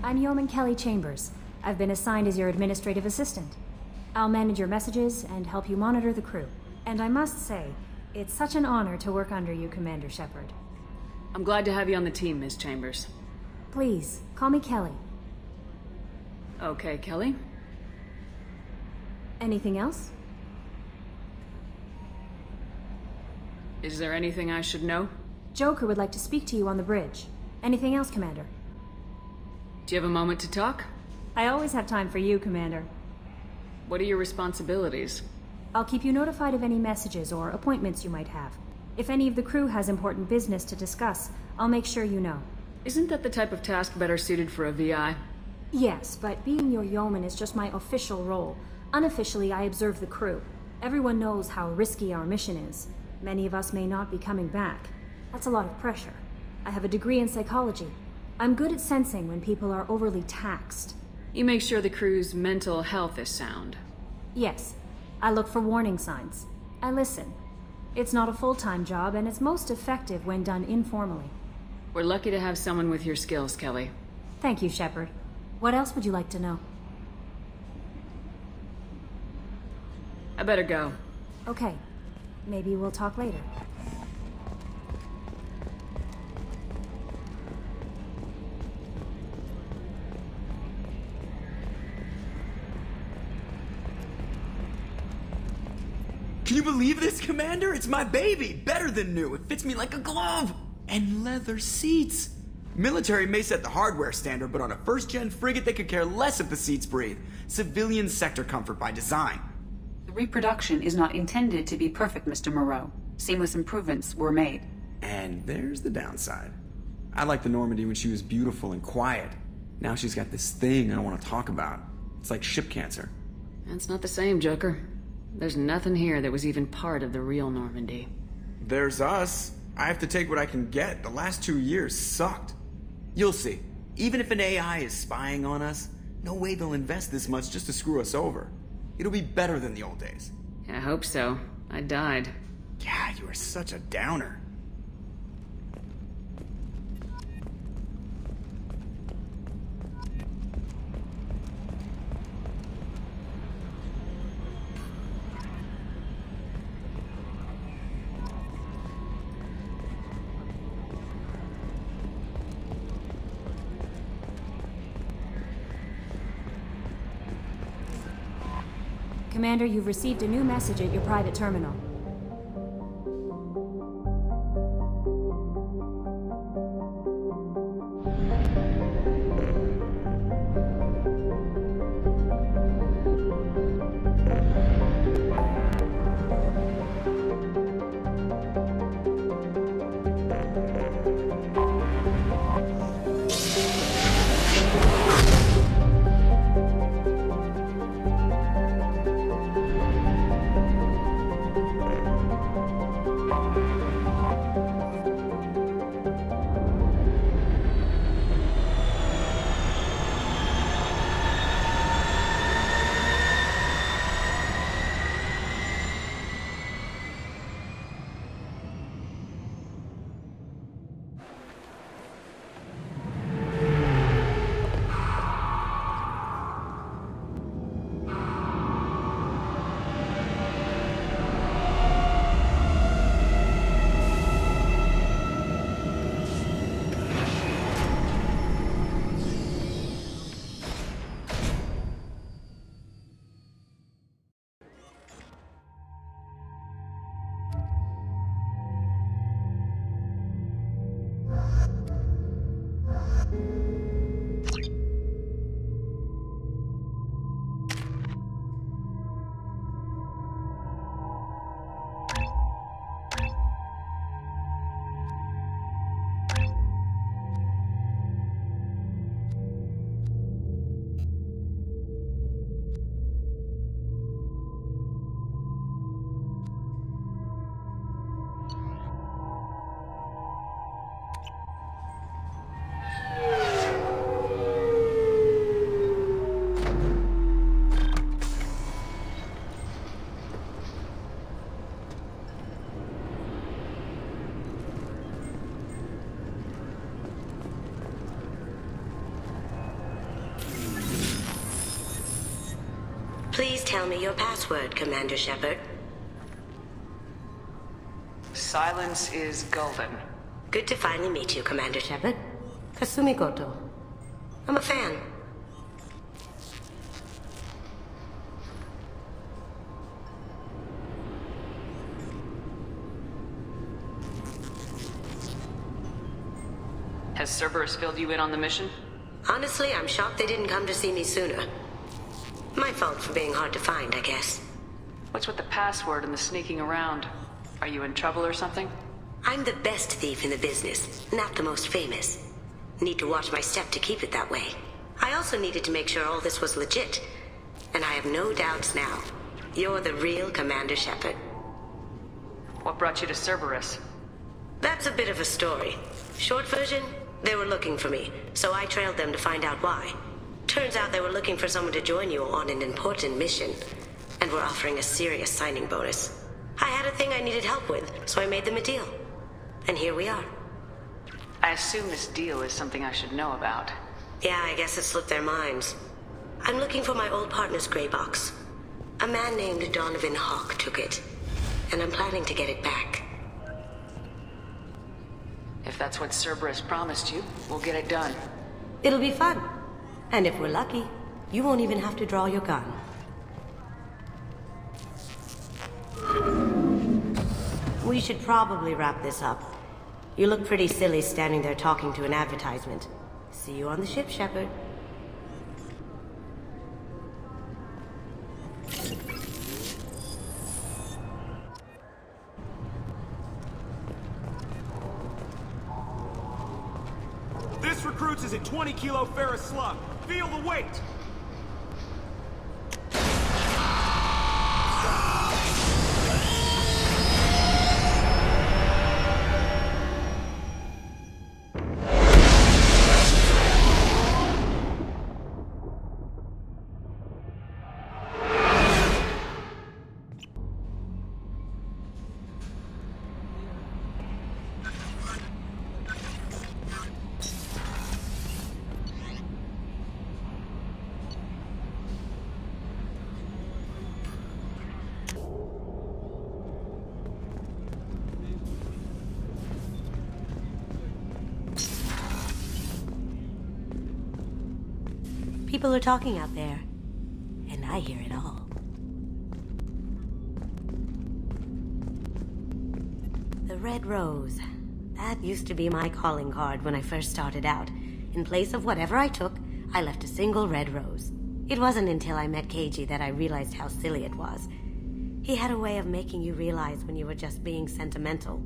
I'm Yeoman Kelly Chambers. I've been assigned as your administrative assistant. I'll manage your messages and help you monitor the crew. And I must say, it's such an honor to work under you, Commander Shepard. I'm glad to have you on the team, Miss Chambers. Please, call me Kelly. Okay, Kelly. Anything else? Is there anything I should know? Joker would like to speak to you on the bridge. Anything else, Commander? Do you have a moment to talk? I always have time for you, Commander. What are your responsibilities? I'll keep you notified of any messages or appointments you might have. If any of the crew has important business to discuss, I'll make sure you know. Isn't that the type of task better suited for a VI? Yes, but being your yeoman is just my official role. Unofficially, I observe the crew. Everyone knows how risky our mission is. Many of us may not be coming back. That's a lot of pressure. I have a degree in psychology. I'm good at sensing when people are overly taxed. You make sure the crew's mental health is sound. Yes, I look for warning signs. I listen. It's not a full-time job, and it's most effective when done informally. We're lucky to have someone with your skills, Kelly. Thank you, Shepard. What else would you like to know? I better go. Okay. Maybe we'll talk later. Can you believe this, Commander? It's my baby! Better than new. It fits me like a glove! And leather seats! Military may set the hardware standard, but on a first-gen frigate they could care less if the seats breathe. Civilian sector comfort by design. The reproduction is not intended to be perfect, Mr. Moreau. Seamless improvements were made. And there's the downside. I liked the Normandy when she was beautiful and quiet. Now she's got this thing I don't want to talk about. It's like ship cancer. That's not the same, Joker. There's nothing here that was even part of the real Normandy. There's us. I have to take what I can get. The last 2 years sucked. You'll see. Even if an AI is spying on us, no way they'll invest this much just to screw us over. It'll be better than the old days. I hope so. I died. Yeah, you are such a downer. Commander, you've received a new message at your private terminal. tell me your password, Commander Shepard? Silence is golden. Good to finally meet you, Commander Shepard. Kasumi Goto. I'm a fan. Has Cerberus filled you in on the mission? Honestly, I'm shocked they didn't come to see me sooner. My fault for being hard to find, I guess. What's with the password and the sneaking around? Are you in trouble or something? I'm the best thief in the business, not the most famous. Need to watch my step to keep it that way. I also needed to make sure all this was legit. And I have no doubts now. You're the real Commander Shepard. What brought you to Cerberus? That's a bit of a story. Short version, they were looking for me, so I trailed them to find out why. Turns out they were looking for someone to join you on an important mission, and were offering a serious signing bonus. I had a thing I needed help with, so I made them a deal. And here we are. I assume this deal is something I should know about. Yeah, I guess it slipped their minds. I'm looking for my old partner's gray box. A man named Donovan Hawk took it, and I'm planning to get it back. If that's what Cerberus promised you, we'll get it done. It'll be fun. And if we're lucky, you won't even have to draw your gun. We should probably wrap this up. You look pretty silly standing there talking to an advertisement. See you on the ship, Shepard. This recruits is a 20-kilo ferrous slug. Feel the weight! People are talking out there, and I hear it all. The red rose. That used to be my calling card when I first started out. In place of whatever I took, I left a single red rose. It wasn't until I met Keiji that I realized how silly it was. He had a way of making you realize when you were just being sentimental.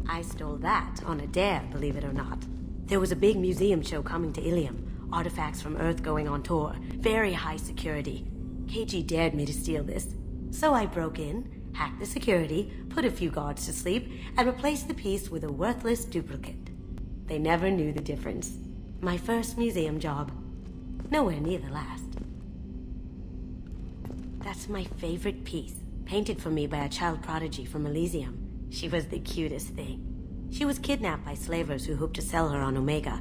I stole that on a dare, believe it or not. There was a big museum show coming to Ilium. Artifacts from Earth going on tour. Very high security. Keiji dared me to steal this. So I broke in, hacked the security, put a few guards to sleep, and replaced the piece with a worthless duplicate. They never knew the difference. My first museum job. Nowhere near the last. That's my favorite piece. Painted for me by a child prodigy from Elysium. She was the cutest thing. She was kidnapped by slavers who hoped to sell her on Omega.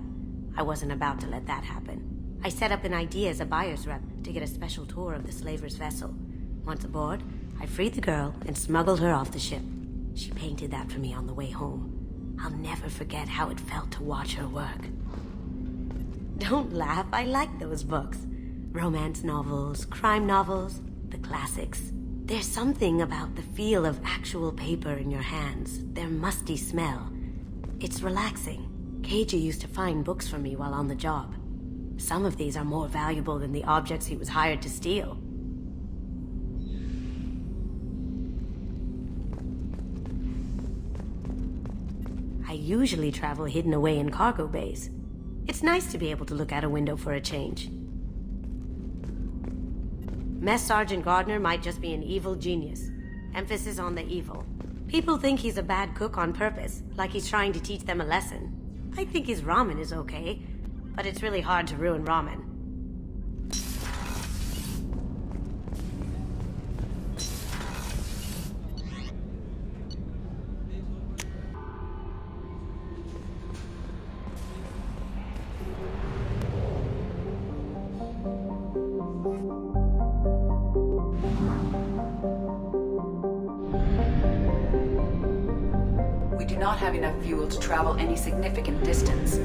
I wasn't about to let that happen. I set up an idea as a buyer's rep to get a special tour of the slaver's vessel. Once aboard, I freed the girl and smuggled her off the ship. She painted that for me on the way home. I'll never forget how it felt to watch her work. Don't laugh, I like those books. Romance novels, crime novels, the classics. There's something about the feel of actual paper in your hands, their musty smell. It's relaxing. Keiji used to find books for me while on the job. Some of these are more valuable than the objects he was hired to steal. I usually travel hidden away in cargo bays. It's nice to be able to look out a window for a change. Mess Sergeant Gardner might just be an evil genius. Emphasis on the evil. People think he's a bad cook on purpose, like he's trying to teach them a lesson. I think his ramen is okay, but it's really hard to ruin ramen. not have enough fuel to travel any significant distance.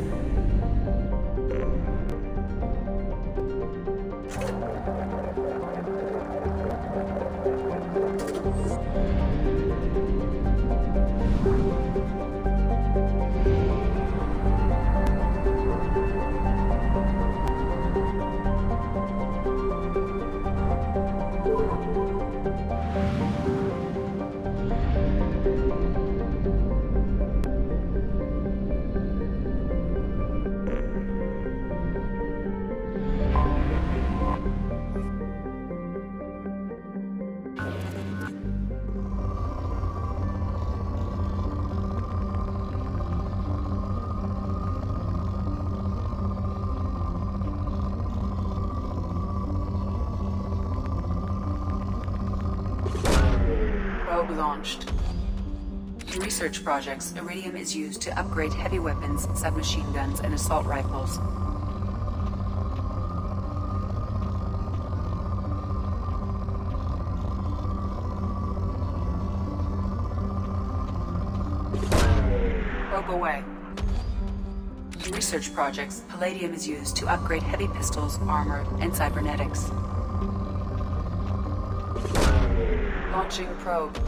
Probe launched. In research projects, iridium is used to upgrade heavy weapons, submachine guns, and assault rifles. Probe away. In research projects, palladium is used to upgrade heavy pistols, armor, and cybernetics. Launching probe.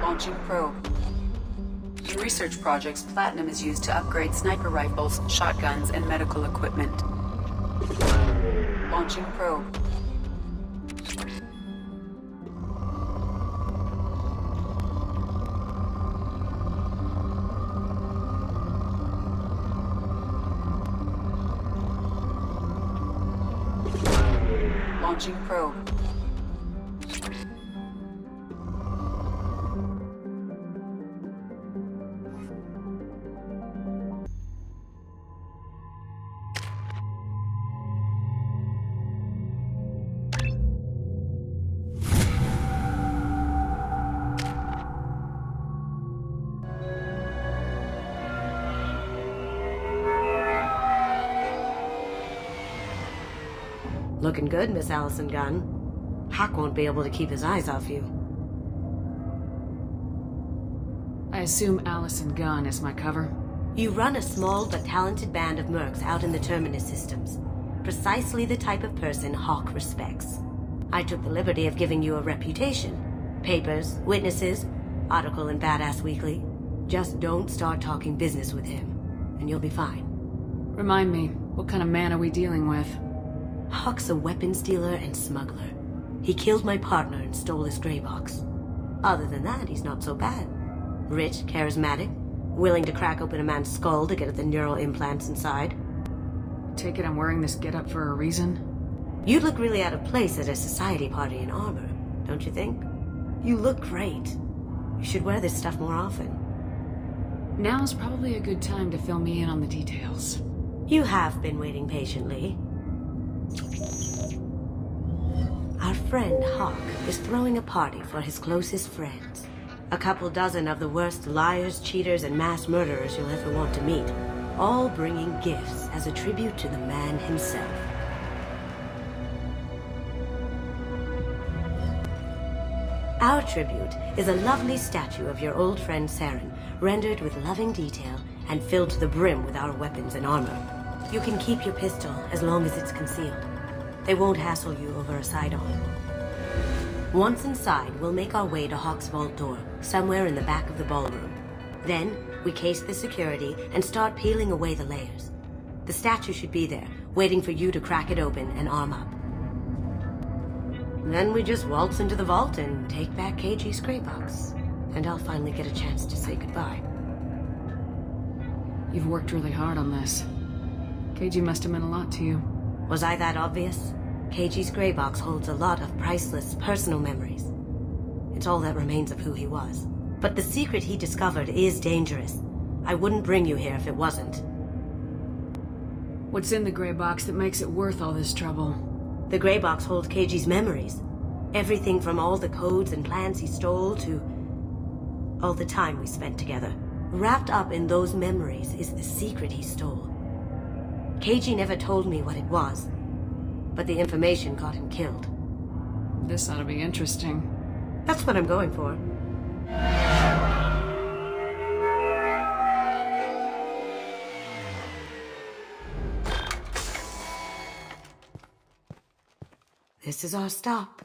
Launching probe. In research projects, platinum is used to upgrade sniper rifles, shotguns, and medical equipment. Launching probe. Launching probe. Looking good, Miss Allison Gunn. Hawk won't be able to keep his eyes off you. I assume Allison Gunn is my cover. You run a small but talented band of mercs out in the Terminus systems. Precisely the type of person Hawk respects. I took the liberty of giving you a reputation. Papers, witnesses, article in Badass Weekly. Just don't start talking business with him, and you'll be fine. Remind me, what kind of man are we dealing with? Hawk's a weapons dealer and smuggler. He killed my partner and stole his gray box. Other than that, he's not so bad. Rich, charismatic, willing to crack open a man's skull to get at the neural implants inside. Take it I'm wearing this getup for a reason? You'd look really out of place at a society party in armor, don't you think? You look great. You should wear this stuff more often. Now's probably a good time to fill me in on the details. You have been waiting patiently. Our friend Hawk is throwing a party for his closest friends. A couple dozen of the worst liars, cheaters, and mass murderers you'll ever want to meet. All bringing gifts as a tribute to the man himself. Our tribute is a lovely statue of your old friend Saren, rendered with loving detail and filled to the brim with our weapons and armor. You can keep your pistol as long as it's concealed. They won't hassle you over a side-on. Once inside, we'll make our way to Hawk's vault door, somewhere in the back of the ballroom. Then, we case the security and start peeling away the layers. The statue should be there, waiting for you to crack it open and arm up. Then we just waltz into the vault and take back KG's gray box. And I'll finally get a chance to say goodbye. You've worked really hard on this. KG must have meant a lot to you. Was I that obvious? KG's gray box holds a lot of priceless personal memories. It's all that remains of who he was. But the secret he discovered is dangerous. I wouldn't bring you here if it wasn't. What's in the gray box that makes it worth all this trouble? The gray box holds KG's memories. Everything from all the codes and plans he stole to all the time we spent together. Wrapped up in those memories is the secret he stole. Keiji never told me what it was, but the information got him killed. This ought to be interesting. That's what I'm going for. This is our stop.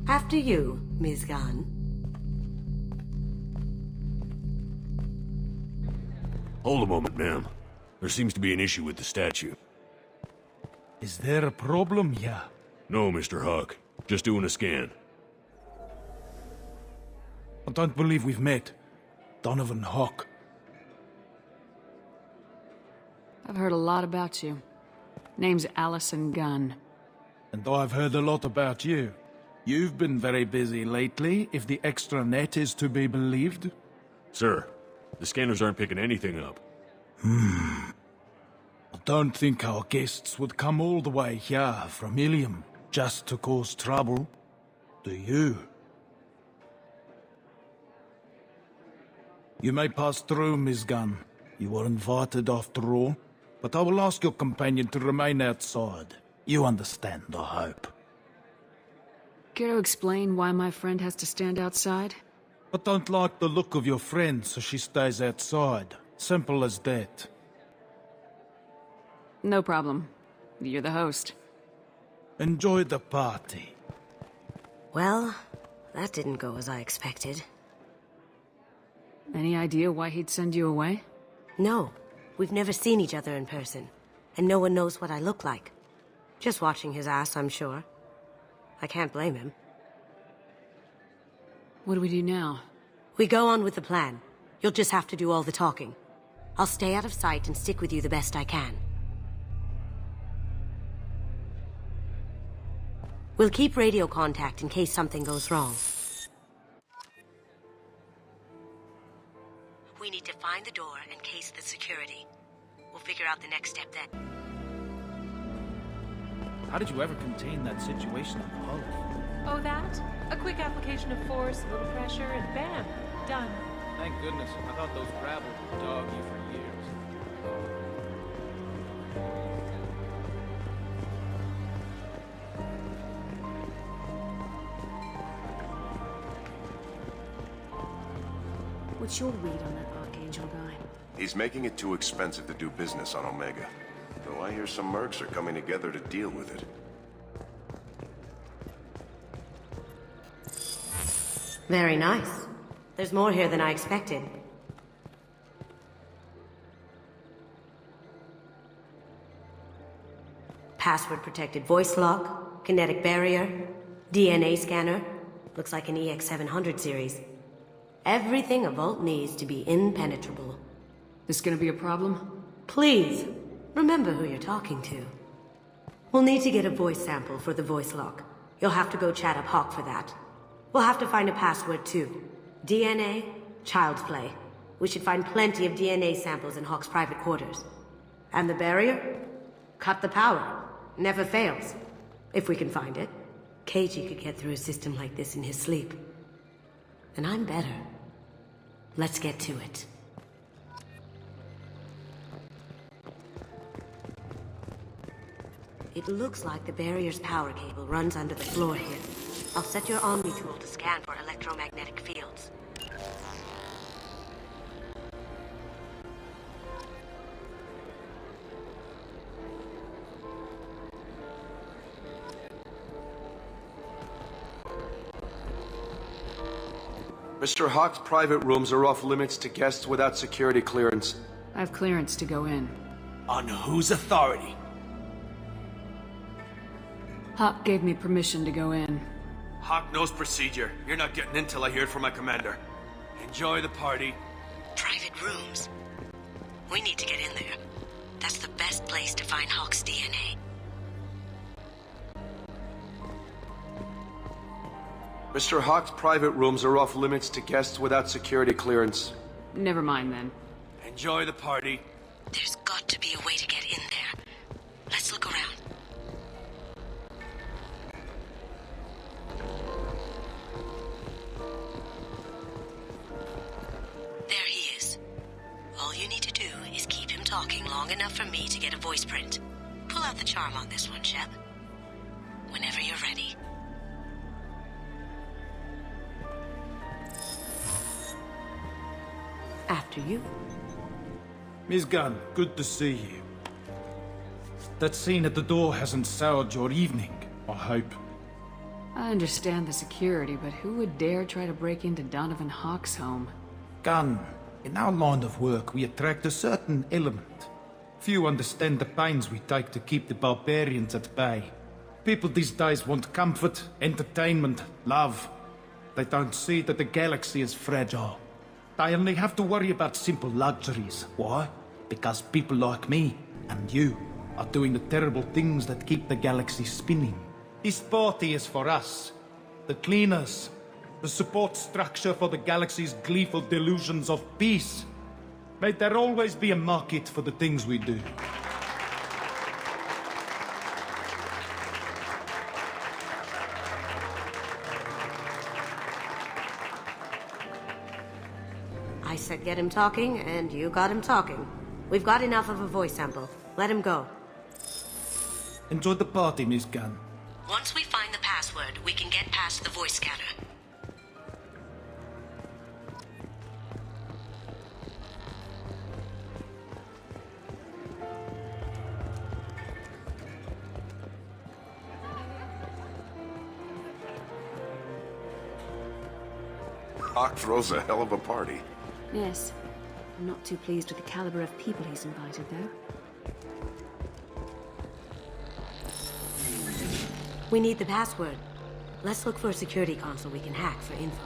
After you, Ms. Gunn. Hold a moment, ma'am. There seems to be an issue with the statue. Is there a problem here? No, Mr. Huck. Just doing a scan. I don't believe we've met. Donovan Hawk. I've heard a lot about you. Name's Allison Gunn. And I've heard a lot about you. You've been very busy lately, if the extra net is to be believed. Sir, the scanners aren't picking anything up. I don't think our guests would come all the way here from Ilium just to cause trouble. Do you? You may pass through, Ms. Gunn. You were invited after all. But I will ask your companion to remain outside. You understand, I hope. Care to explain why my friend has to stand outside? I don't like the look of your friend, so she stays outside. Simple as that. No problem. You're the host. Enjoy the party. Well, that didn't go as I expected. Any idea why he'd send you away? No, we've never seen each other in person, and no one knows what I look like. Just watching his ass, I'm sure. I can't blame him. What do we do now? We go on with the plan. You'll just have to do all the talking. I'll stay out of sight and stick with you the best I can. We'll keep radio contact in case something goes wrong. We need to find the door and case the security. We'll figure out the next step then. How did you ever contain that situation on the hull? Oh, that? A quick application of force, a little pressure, and bam! Done. Thank goodness. I thought those gravel would dog you for years. What's your read on that Archangel guy? He's making it too expensive to do business on Omega. Though I hear some mercs are coming together to deal with it. Very nice. There's more here than I expected. Password-protected voice lock, kinetic barrier, DNA scanner. Looks like an EX700 series. Everything a vault needs to be impenetrable. This gonna be a problem? Please, remember who you're talking to. We'll need to get a voice sample for the voice lock. You'll have to go chat up Hawk for that. We'll have to find a password too. DNA, child's play. We should find plenty of DNA samples in Hawk's private quarters. And the barrier? Cut the power. Never fails. If we can find it. Keiji could get through a system like this in his sleep. And I'm better. Let's get to it. It looks like the barrier's power cable runs under the floor here. I'll set your Omni tool to scan for electromagnetic fields. Mr. Hawk's private rooms are off limits to guests without security clearance. I have clearance to go in. On whose authority? Hawk gave me permission to go in. Hawk knows procedure. You're not getting in till I hear it from my commander. Enjoy the party. Private rooms. We need to get in there. That's the best place to find Hawk's DNA. Mr. Hawk's private rooms are off limits to guests without security clearance. Never mind then. Enjoy the party. There's got to be a way to get in there. Let's look around. There he is. All you need to do is keep him talking long enough for me to get a voice print. Pull out the charm on this one, Shep. Whenever you're ready. After you. Miss Gunn, good to see you. That scene at the door hasn't soured your evening, I hope. I understand the security, but who would dare try to break into Donovan Hawk's home? Gunn, in our line of work, we attract a certain element. Few understand the pains we take to keep the barbarians at bay. People these days want comfort, entertainment, love. They don't see that the galaxy is fragile. They only have to worry about simple luxuries. Why? Because people like me and you are doing the terrible things that keep the galaxy spinning. This party is for us, the cleaners, the support structure for the galaxy's gleeful delusions of peace. May there always be a market for the things we do. I said get him talking, and you got him talking. We've got enough of a voice sample. Let him go. Enjoy the party, Miss Gunn. Once we find the password, we can get past the voice scanner. Hawk throws a hell of a party. Yes. I'm not too pleased with the caliber of people he's invited, though. We need the password. Let's look for a security console we can hack for info.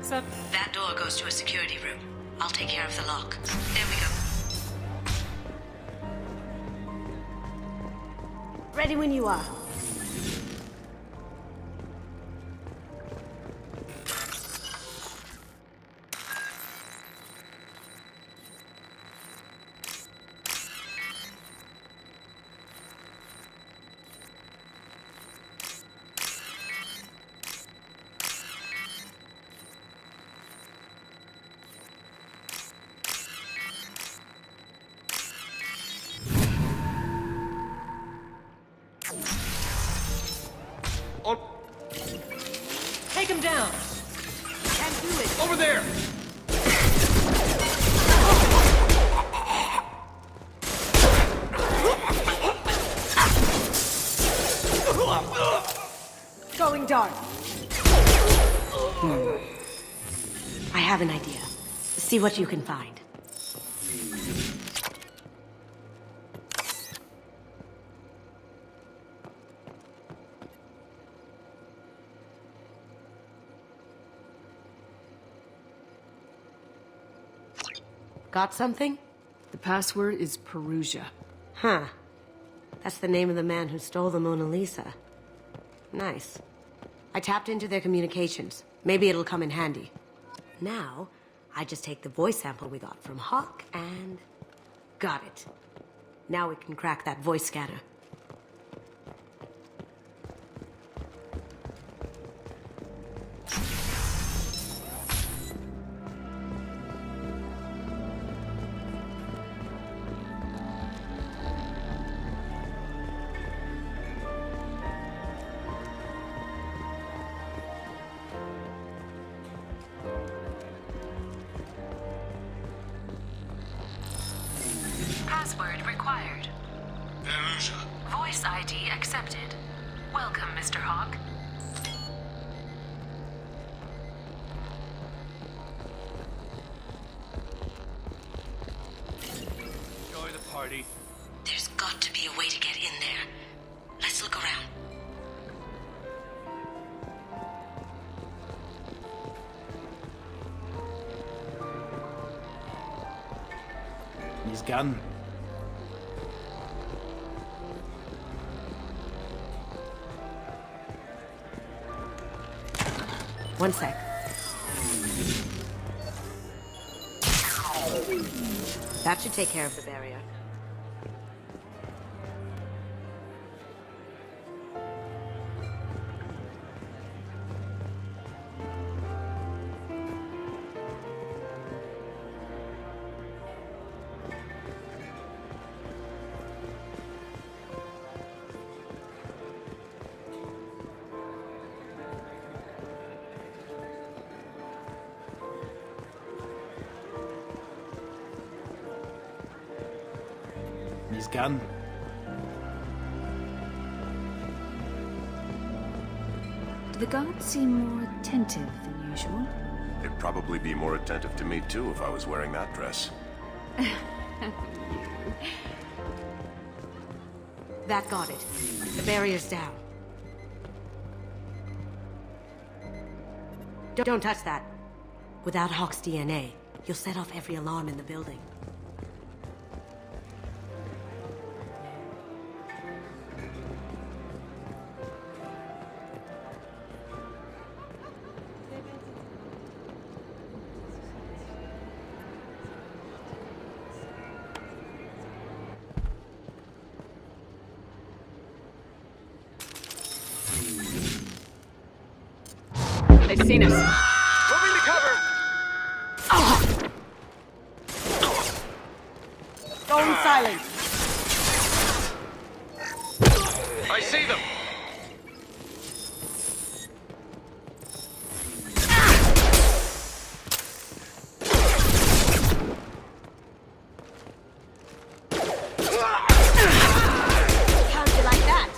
Sup? That door goes to a security room. I'll take care of the lock. There we go. Ready when you are. Take him down! Can't do it! Over there! Going dark. I have an idea. See what you can find. Got something? The password is Perugia. Huh. That's the name of the man who stole the Mona Lisa. Nice. I tapped into their communications. Maybe it'll come in handy. Now, I just take the voice sample we got from Hawk and... got it. Now we can crack that voice scanner. Password required. Perugia. Voice ID accepted. Welcome, Mr. Hawk. Enjoy the party. There's got to be a way to get in there. Let's look around. He's gone. One sec. That should take care of the barrier. He's gone. Do the guards seem more attentive than usual? They'd probably be more attentive to me too if I was wearing that dress. That got it. The barrier's down. Don't touch that. Without Hawk's DNA, you'll set off every alarm in the building. They've seen us. Moving to cover! Going silent. I see them! How'd you like that?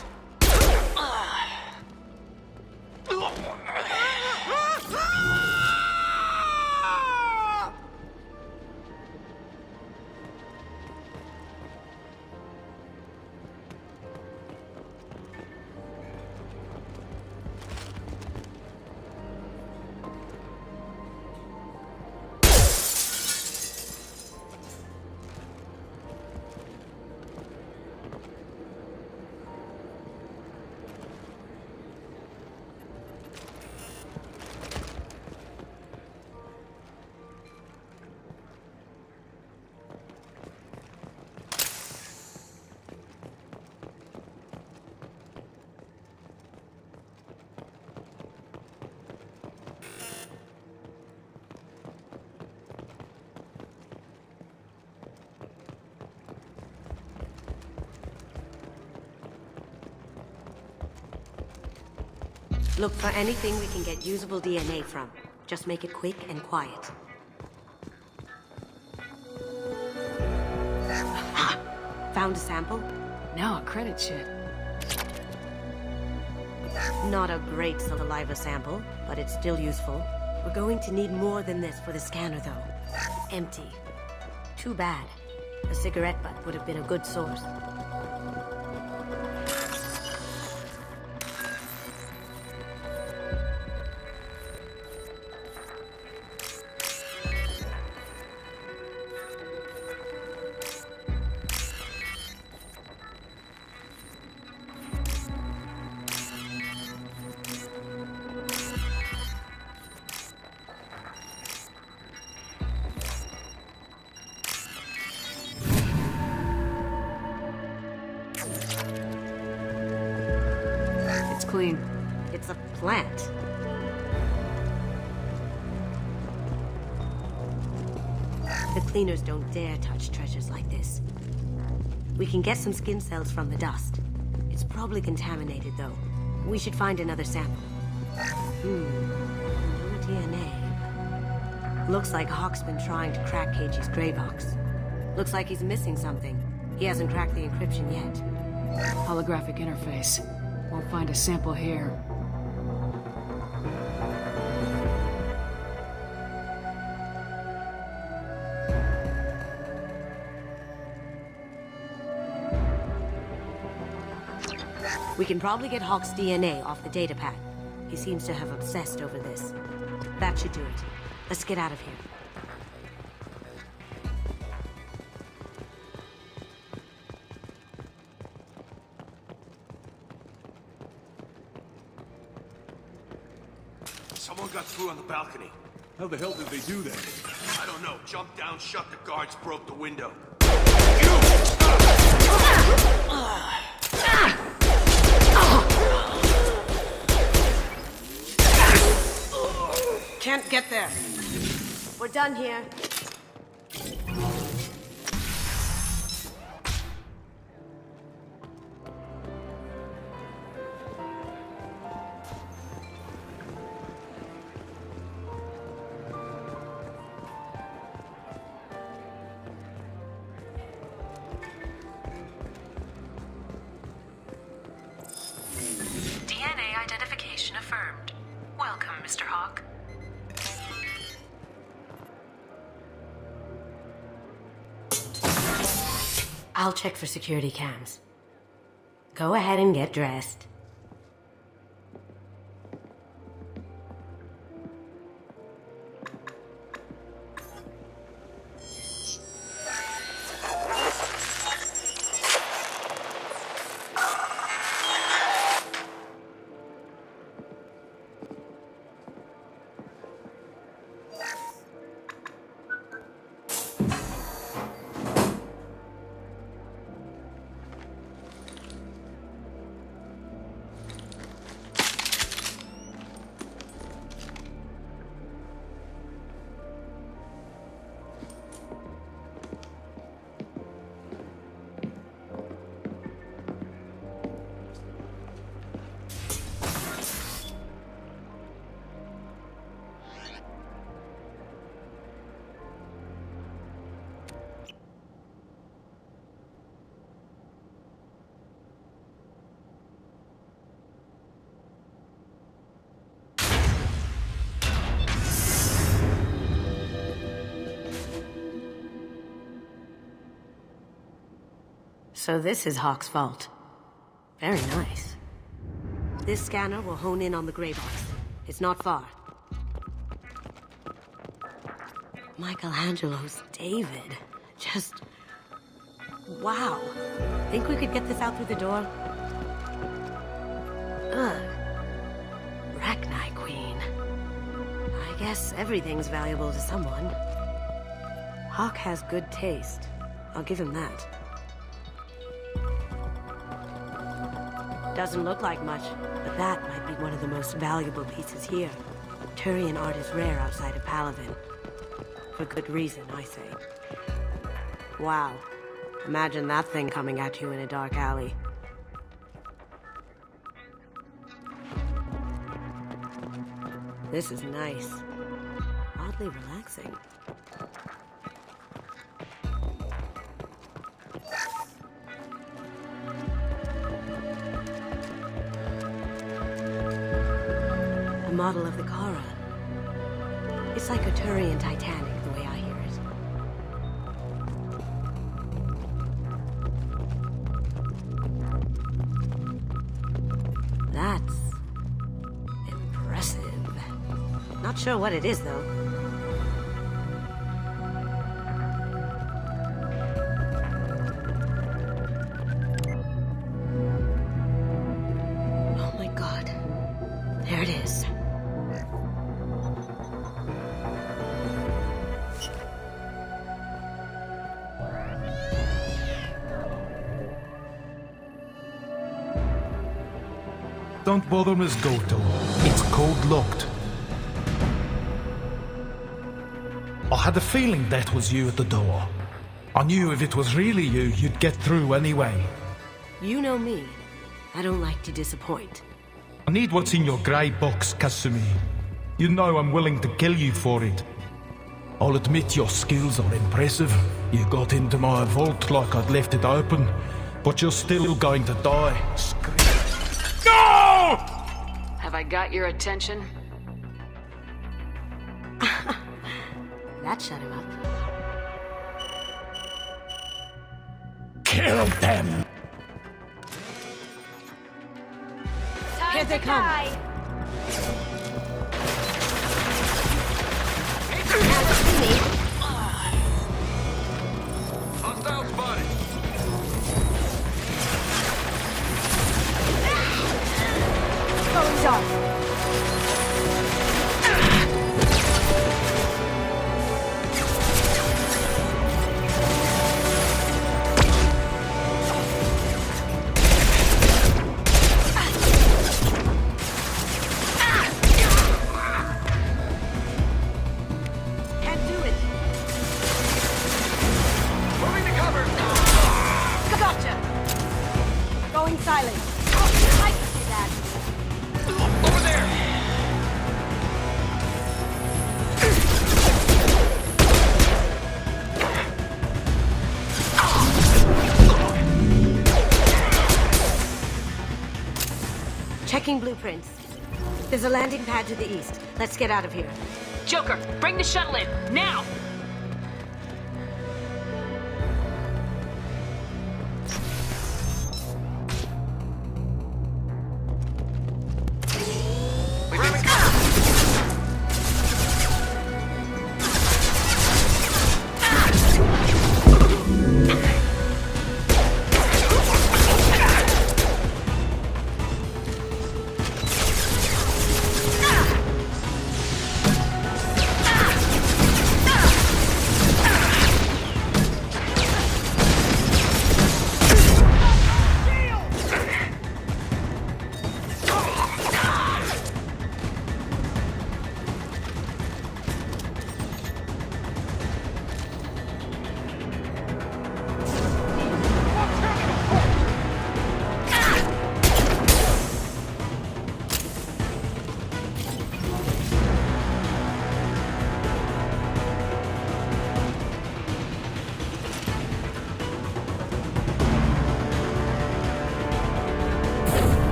Look for anything we can get usable DNA from. Just make it quick and quiet. Found a sample? No, a credit sheet. Not a great saliva sample, but it's still useful. We're going to need more than this for the scanner, though. Empty. Too bad. A cigarette butt would have been a good source. Clean. It's a plant. The cleaners don't dare touch treasures like this. We can get some skin cells from the dust. It's probably contaminated, though. We should find another sample. No DNA. Looks like Hawk's been trying to crack Keiji's gray box. Looks like he's missing something. He hasn't cracked the encryption yet. Holographic interface. Won't find a sample here. We can probably get Hawk's DNA off the datapad. He seems to have obsessed over this. That should do it. Let's get out of here. Someone got through on the balcony. How the hell did they do that? I don't know. Jumped down, shut the guards, broke the window. Can't get there. We're done here. DNA identification affirmed. Welcome, Mr. Hawk. I'll check for security cams. Go ahead and get dressed. So this is Hawk's vault. Very nice. This scanner will hone in on the gray box. It's not far. Michelangelo's David. Just... wow. Think we could get this out through the door? Ugh. Rachni Queen. I guess everything's valuable to someone. Hawk has good taste. I'll give him that. Doesn't look like much, but that might be one of the most valuable pieces here. Turian art is rare outside of Palavin. For good reason, I say. Wow. Imagine that thing coming at you in a dark alley. This is nice. Oddly relaxing. A model of the Kara. It's like a Turian Titanic, the way I hear it. That's... impressive. Not sure what it is, though. Oh my god. There it is. Don't bother, Miss Goto. It's code-locked. I had a feeling that was you at the door. I knew if it was really you, you'd get through anyway. You know me. I don't like to disappoint. I need what's in your grey box, Kasumi. You know I'm willing to kill you for it. I'll admit your skills are impressive. You got into my vault like I'd left it open, but you're still going to die. No! Have I got your attention? That shut him up. Kill them! Here they come! Hostile spotted. Going dark. Gotcha! Going silent. Oh, I can see that. Over there! Checking blueprints. There's a landing pad to the east. Let's get out of here. Joker, bring the shuttle in, now!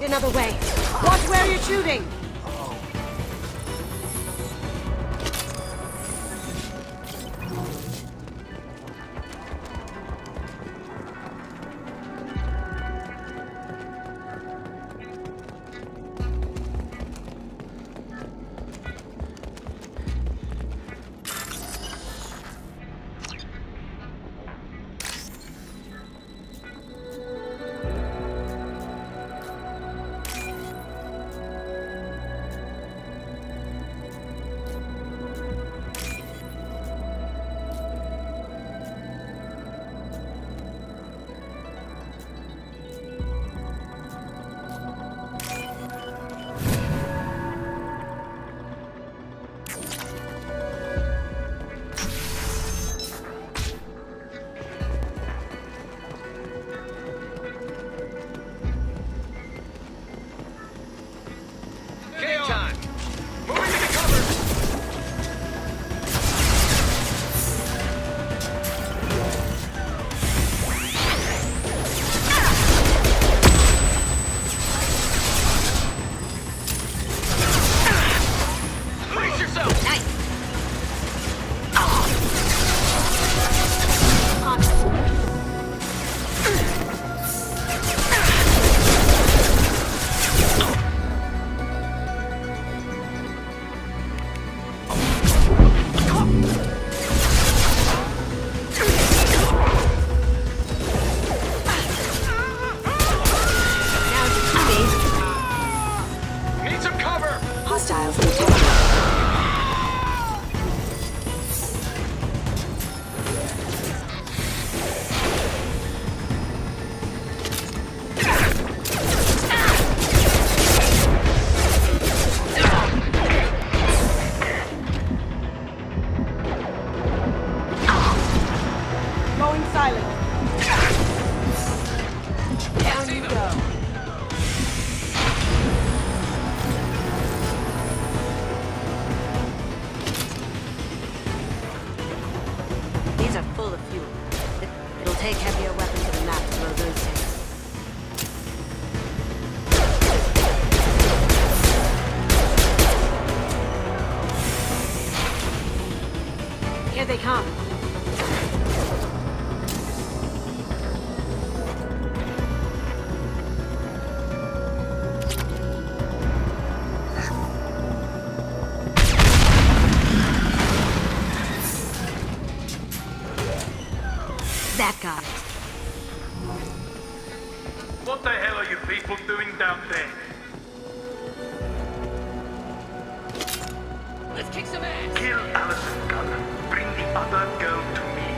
Another way. Watch where you're shooting. take heavier weapons and a map to blow those things. Here they come. That guy. What the hell are you people doing down there? Let's kick some ass! Kill Allison Gunn. Bring the other girl to me.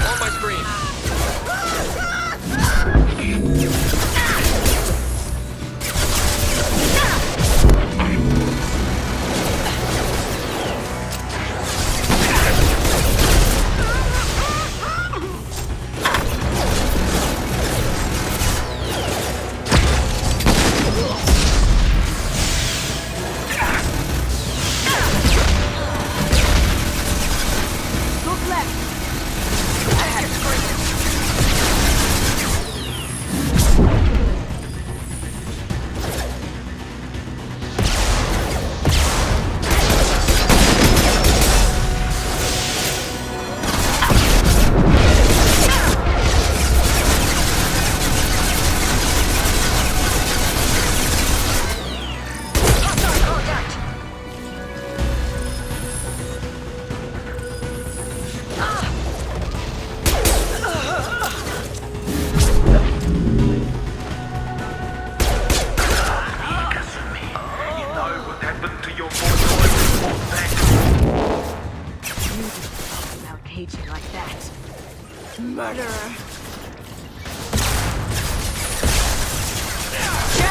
On my screen.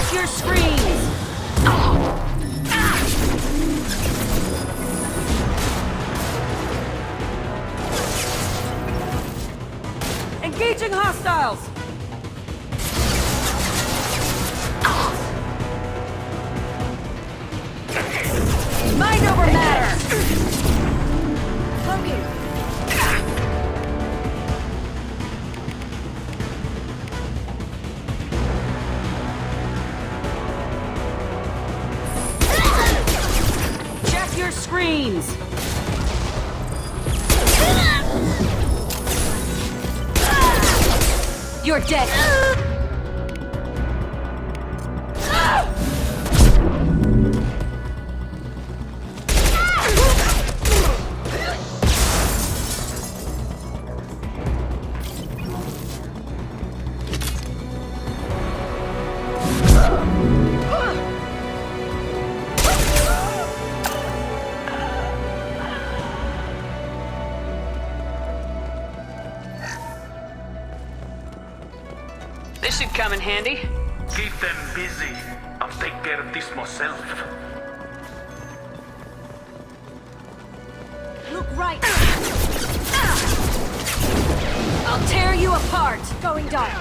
Check your screens! Engaging hostiles! Mind over matter! Logan! Check your screens! You're dead! This should come in handy. Keep them busy. I'll take care of this myself. Look right! I'll tear you apart! Going dark!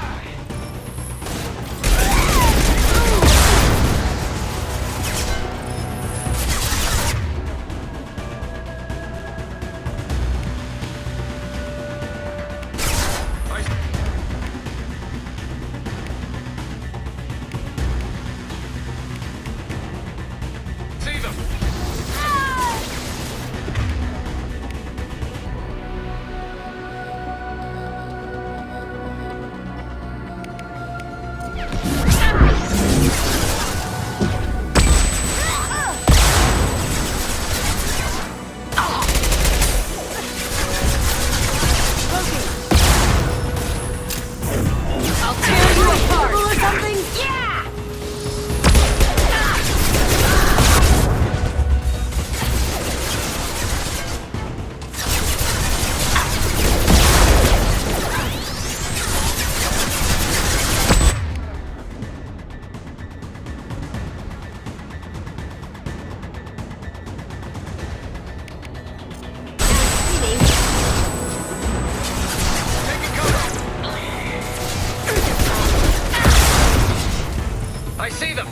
I see them!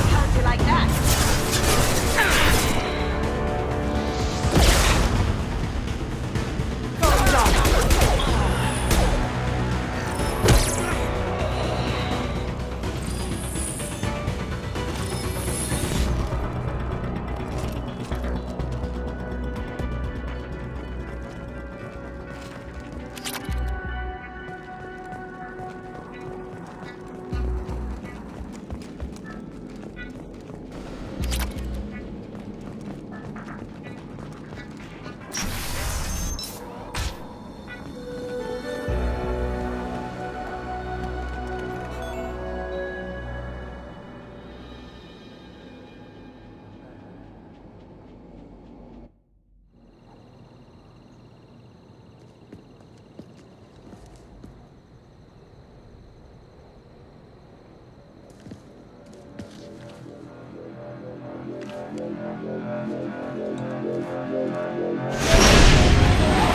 How'd you like that?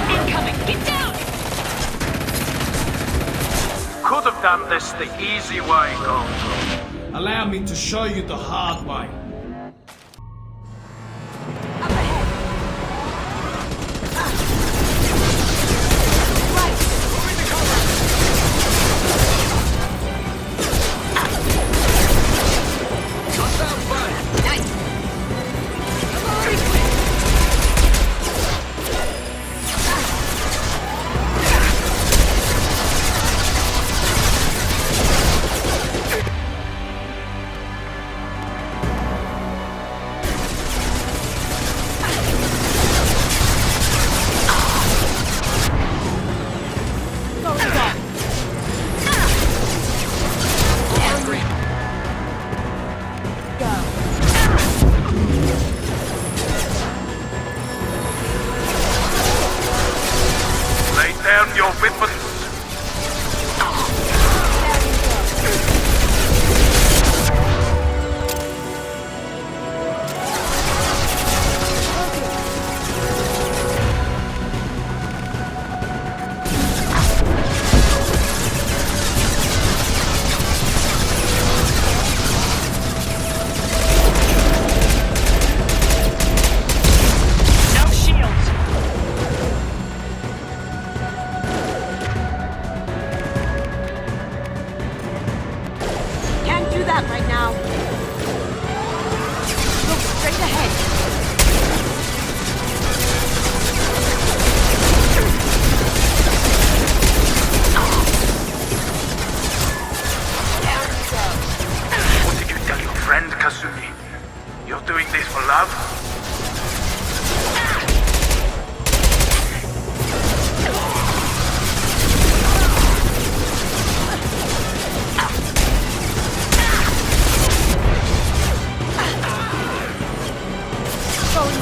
Incoming! Get down! Could have done this the easy way, Gold. Allow me to show you the hard way.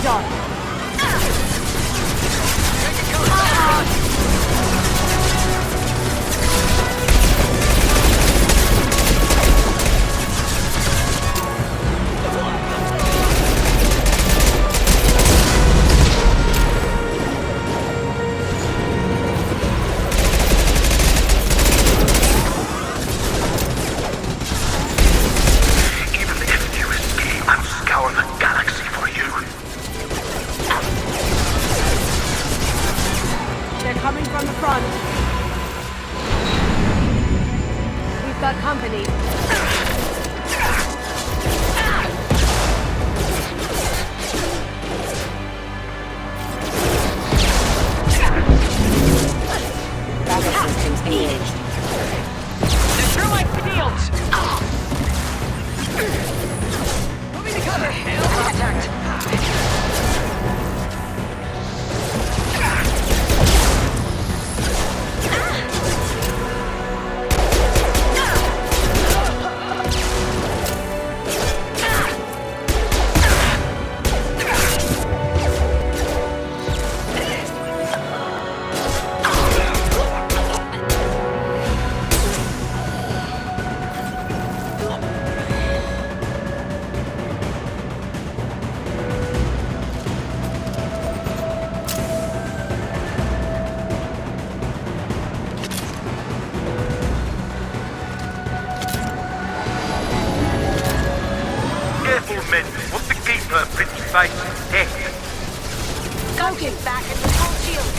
dog. Back at the full shield.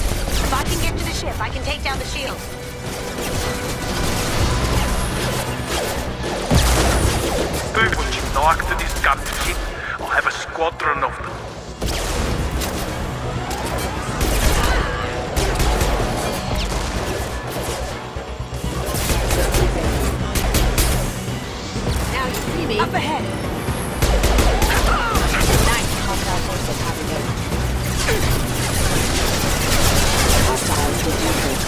If I can get to the ship, I can take down the shield. Do what you like to this captain ship. I'll have a squadron of them. Now you see me. Up ahead. Nice. Hostile forces have engaged. Hostiles detected.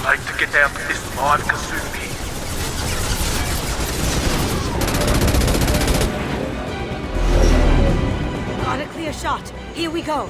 Like to get out of this live, Kasumi. Got a clear shot. Here we go.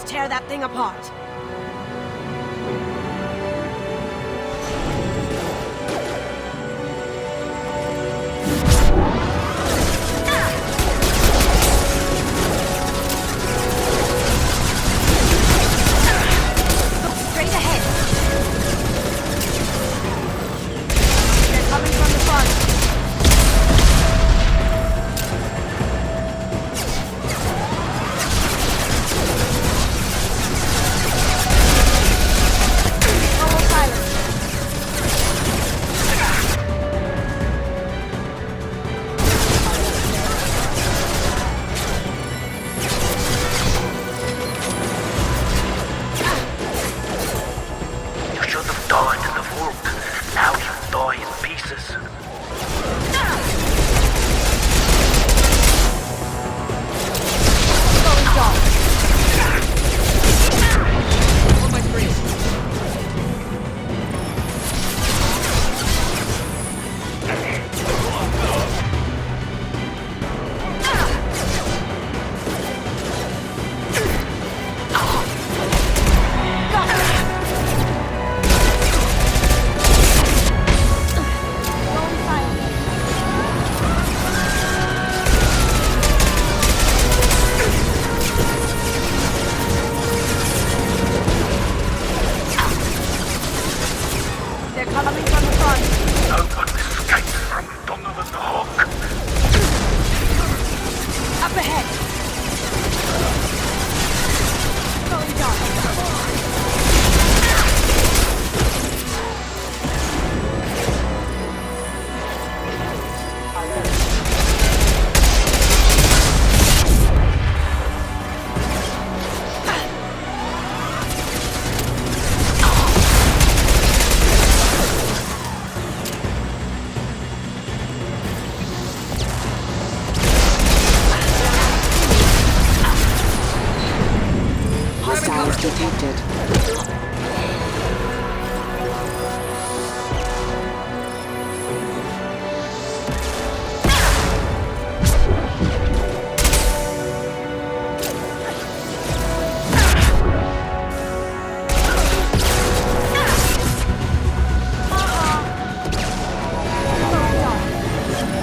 Tear that thing apart. Look straight ahead. They're coming from the front. Coming from the front. No one escapes from Donovan the Hawk. Up ahead. Going down. Hostiles detected.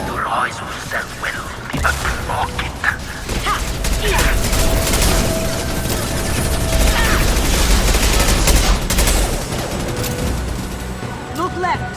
Your eyes will sell well in the open market. Look left.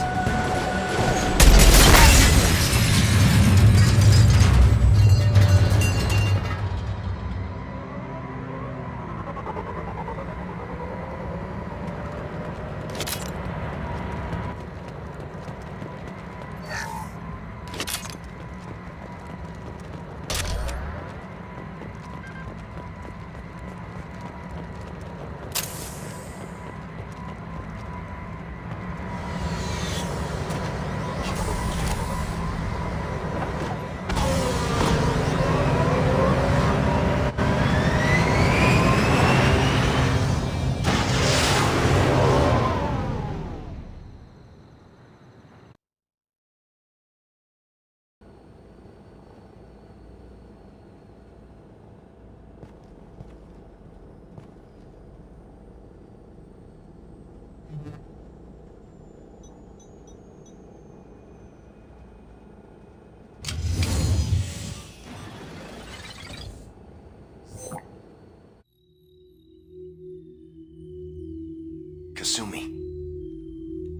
Kasumi,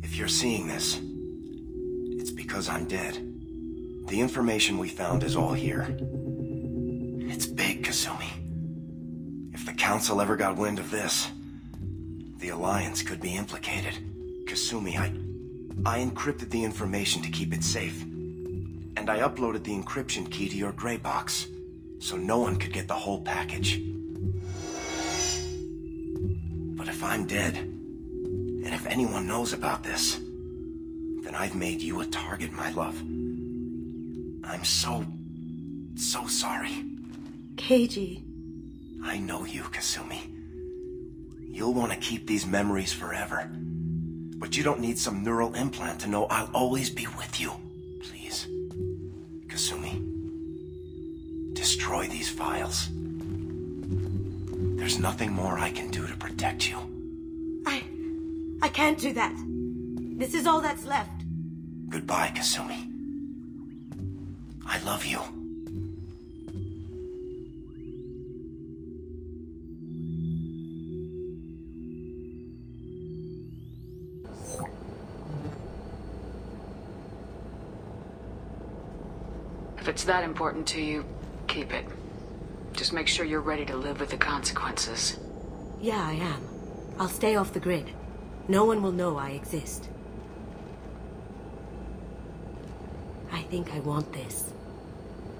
if you're seeing this, it's because I'm dead. The information we found is all here. It's big, Kasumi. If the Council ever got wind of this, the Alliance could be implicated. Kasumi, I encrypted the information to keep it safe. And I uploaded the encryption key to your gray box, so no one could get the whole package. But if I'm dead, and if anyone knows about this, then I've made you a target, my love. I'm so sorry. Keiji. I know you, Kasumi. You'll want to keep these memories forever. But you don't need some neural implant to know I'll always be with you. Please, Kasumi, destroy these files. There's nothing more I can do to protect you. I can't do that. This is all that's left. Goodbye, Kasumi. I love you. If it's that important to you, keep it. Just make sure you're ready to live with the consequences. Yeah, I am. I'll stay off the grid. No one will know I exist. I think I want this.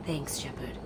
Thanks, Shepard.